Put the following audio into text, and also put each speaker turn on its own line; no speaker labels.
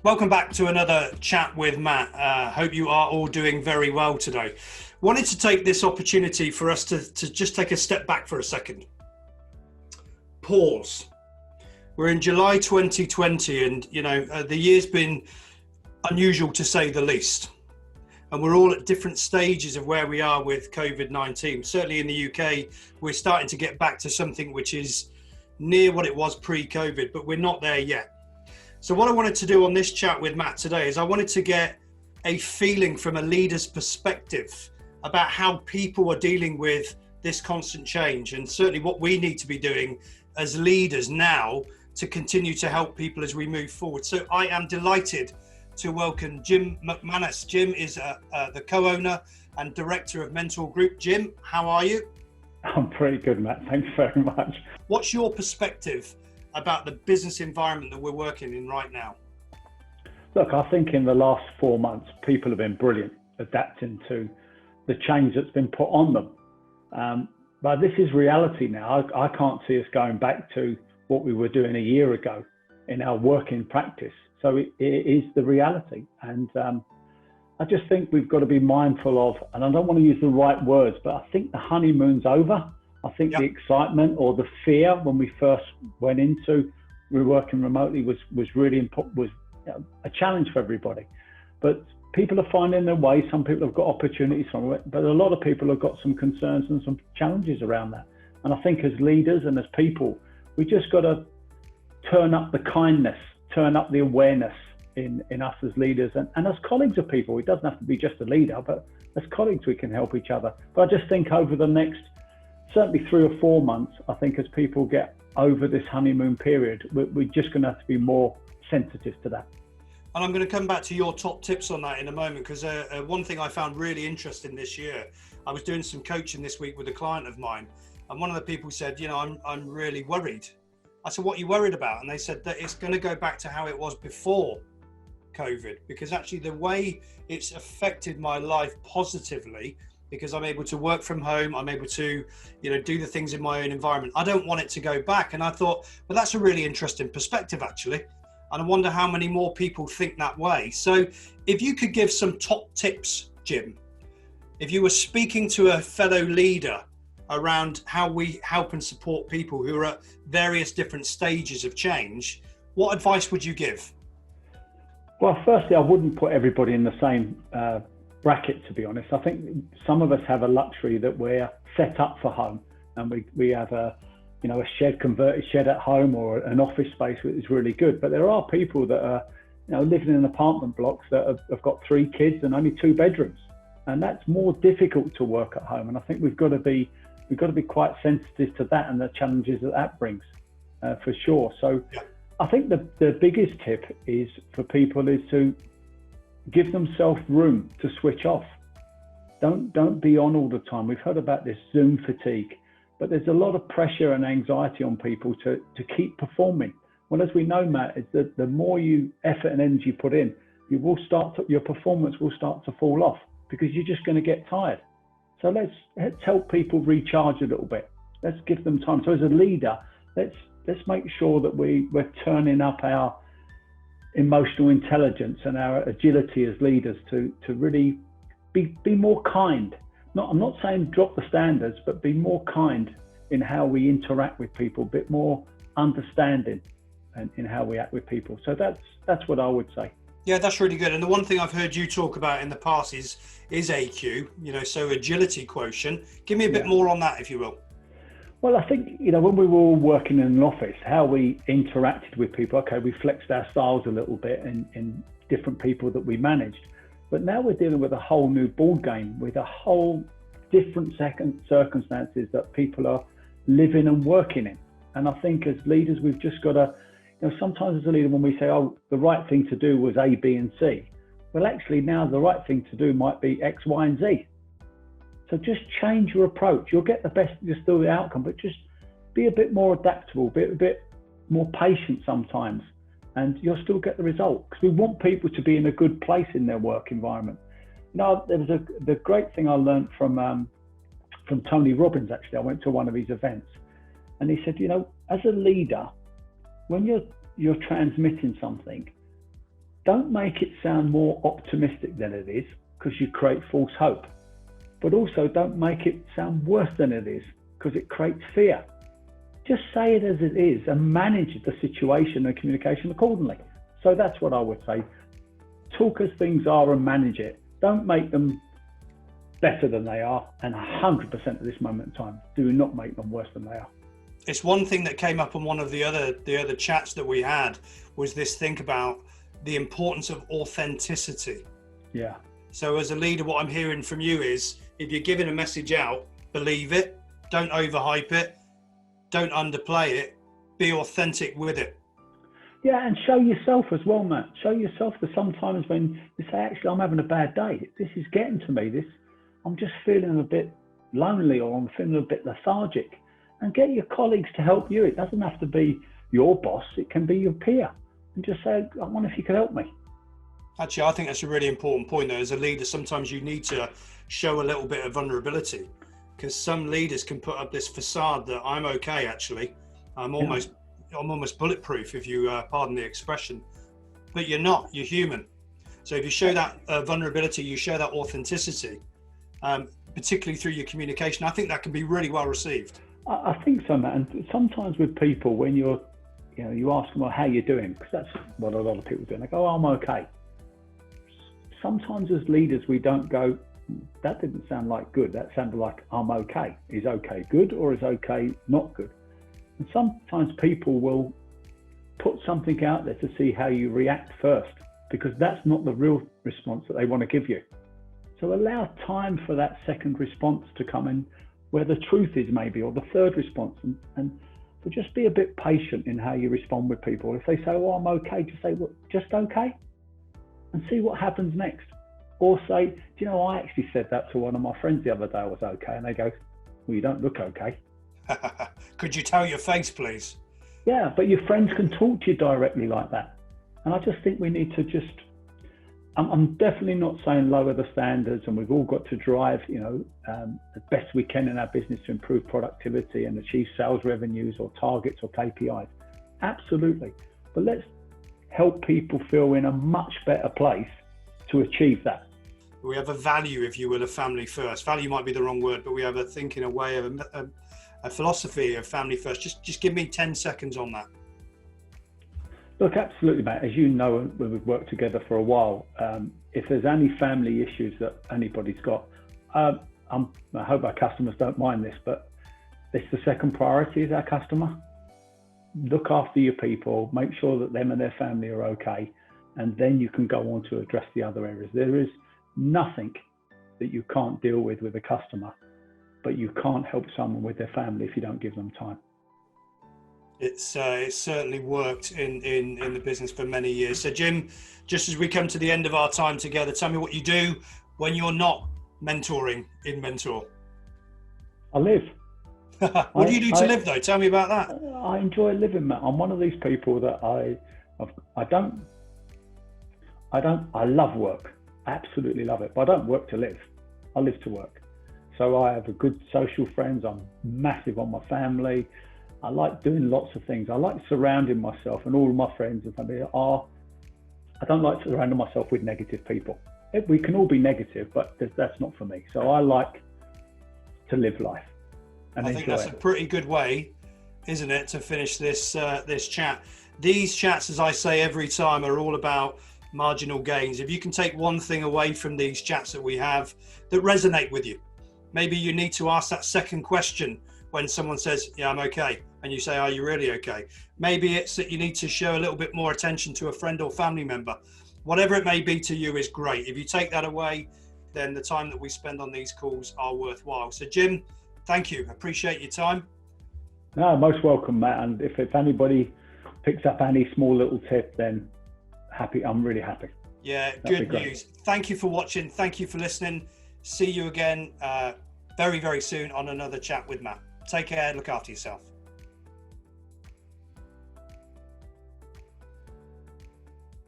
Welcome back to another chat with Matt. Hope you are all doing very well today. Wanted to take this opportunity for us to just take a step back for a second. Pause. We're in July 2020 and, the year's been unusual to say the least. And we're all at different stages of where we are with COVID-19. Certainly in the UK, we're starting to get back to something which is near what it was pre-COVID, but we're not there yet. So what I wanted to do on this chat with Matt today is I wanted to get a feeling from a leader's perspective about how people are dealing with this constant change, and certainly what we need to be doing as leaders now to continue to help people as we move forward. So I am delighted to welcome Jim McManus. Jim is the co-owner and director of Mentor Group. Jim, how are you?
I'm pretty good, Matt. Thanks very much.
What's your perspective about the business environment that we're working in right now?
Look, I think in the last 4 months, people have been brilliant adapting to the change that's been put on them. But this is reality now. I can't see us going back to what we were doing a year ago in our working practice. So it is the reality. And I just think we've got to be mindful of, and I don't want to use the right words, but I think the honeymoon's over. I think the excitement or the fear when we first went into working remotely was really important, was a challenge for everybody. But people are finding their way. Some people have got opportunities from it, but a lot of people have got some concerns and some challenges around that. And I think as leaders and as people, we just got to turn up the kindness, turn up the awareness in us as leaders and as colleagues of people. It doesn't have to be just a leader, but as colleagues, we can help each other. But I just think over the next certainly 3 or 4 months, I think as people get over this honeymoon period, we're just going to have to be more sensitive to that.
And I'm going to come back to your top tips on that in a moment, because one thing I found really interesting this year, I was doing some coaching this week with a client of mine, and one of the people said, I'm really worried. I said, what are you worried about? And they said that it's going to go back to how it was before COVID, because actually the way it's affected my life positively, because I'm able to work from home, I'm able to, do the things in my own environment. I don't want it to go back. And I thought, well, that's a really interesting perspective, actually. And I wonder how many more people think that way. So if you could give some top tips, Jim, if you were speaking to a fellow leader around how we help and support people who are at various different stages of change, what advice would you give?
Well, firstly, I wouldn't put everybody in the same bracket, to be honest. I think some of us have a luxury that we're set up for home, and we have a converted shed at home or an office space, which is really good. But there are people that are living in apartment blocks that have got 3 kids and only 2 bedrooms, and that's more difficult to work at home. And I think we've got to be quite sensitive to that and the challenges that brings, for sure. So I think the biggest tip is for people is to give themselves room to switch off. Don't be on all the time. We've heard about this Zoom fatigue, but there's a lot of pressure and anxiety on people to keep performing. Well, as we know, Matt, is that the more you effort and energy put in, your performance will start to fall off because you're just going to get tired. So let's help people recharge a little bit. Let's give them time. So as a leader, let's make sure that we're turning up our emotional intelligence and our agility as leaders to really be more kind. I'm not saying drop the standards, but be more kind in how we interact with people, a bit more understanding in how we act with people. So that's what I would say.
Yeah, that's really good. And the one thing I've heard you talk about in the past is AQ, so agility quotient. Give me a bit more on that, if you will.
Well, I think, when we were all working in an office, how we interacted with people, okay, we flexed our styles a little bit in different people that we managed. But now we're dealing with a whole new ball game with a whole different circumstances that people are living and working in. And I think as leaders, we've just got to, sometimes as a leader, when we say, oh, the right thing to do was A, B, and C. Well, actually now the right thing to do might be X, Y, and Z. So just change your approach. You'll get the best, just do the outcome, but just be a bit more adaptable, be a bit more patient sometimes, and you'll still get the result. Because we want people to be in a good place in their work environment. There was the great thing I learned from Tony Robbins, actually. I went to one of his events, and he said, as a leader, when you're transmitting something, don't make it sound more optimistic than it is, because you create false hope. But also don't make it sound worse than it is, because it creates fear. Just say it as it is and manage the situation and communication accordingly. So that's what I would say. Talk as things are and manage it. Don't make them better than they are. And 100% at this moment in time, do not make them worse than they are.
It's one thing that came up on one of the other chats that we had, was this think about the importance of authenticity.
Yeah.
So as a leader, what I'm hearing from you is, if you're giving a message out, believe it, don't overhype it, don't underplay it, be authentic with it.
Yeah, and show yourself as well, Matt. Show yourself, that sometimes when you say, actually, I'm having a bad day, this is getting to me, I'm just feeling a bit lonely, or I'm feeling a bit lethargic, and get your colleagues to help you. It doesn't have to be your boss, it can be your peer, and just say, I wonder if you could help me.
Actually, I think that's a really important point, though. As a leader, sometimes you need to show a little bit of vulnerability, because some leaders can put up this facade that I'm okay, actually. I'm almost bulletproof, if you pardon the expression. But you're not, you're human. So if you show that vulnerability, you show that authenticity, particularly through your communication, I think that can be really well received.
I think so, Matt. And sometimes with people, when you ask them, well, how you doing? Because that's what a lot of people do. And they go, oh, I'm okay. Sometimes as leaders, we don't go, that didn't sound like good. That sounded like I'm okay. Is okay good, or is okay not good? And sometimes people will put something out there to see how you react first, because that's not the real response that they want to give you. So allow time for that second response to come in, where the truth is maybe, or the third response. And so just be a bit patient in how you respond with people. If they say, oh, I'm okay, just say, well, just okay, and see what happens next. Or say, do you know, I actually said that to one of my friends the other day, I was okay. And they go, well, you don't look okay.
Could you tell your face, please?
Yeah, but your friends can talk to you directly like that. And I just think we need to I'm definitely not saying lower the standards, and we've all got to drive, as best we can in our business to improve productivity and achieve sales revenues or targets or KPIs. Absolutely. But let's help people feel in a much better place to achieve that.
We have a value, if you will, of family first. Value might be the wrong word, but we have a thinking, a way of a philosophy of family first. Just give me 10 seconds on that.
Look, absolutely, Matt. As you know, when we've worked together for a while, if there's any family issues that anybody's got, I hope our customers don't mind this, but it's the second priority is our customer. Look after your people, make sure that them and their family are okay, and then you can go on to address the other areas. There is nothing that you can't deal with a customer, but you can't help someone with their family if you don't give them time.
It's certainly worked in the business for many years. So Jim, just as we come to the end of our time together, tell me what you do when you're not mentoring in Mentor.
I live.
What do you do to live though? Tell me about that.
I enjoy living, Matt. I'm one of these people that I love work. I absolutely love it, but I don't work to live. I live to work. So I have a good social friends. I'm massive on my family. I like doing lots of things. I like surrounding myself, and all of my friends and family I don't like surrounding myself with negative people. We can all be negative, but that's not for me. So I like to live life. And I think that's a
pretty good way, isn't it, to finish this chat. These chats, as I say every time, are all about marginal gains. If you can take one thing away from these chats that we have that resonate with you, maybe you need to ask that second question when someone says, yeah, I'm okay. And you say, are you really okay? Maybe it's that you need to show a little bit more attention to a friend or family member. Whatever it may be to you is great. If you take that away, then the time that we spend on these calls are worthwhile. So Jim, thank you. Appreciate your time.
No, most welcome, Matt. And if anybody picks up any small little tip, then I'm really happy.
Yeah, good news. Thank you for watching. Thank you for listening. See you again very, very soon on another chat with Matt. Take care. Look after yourself.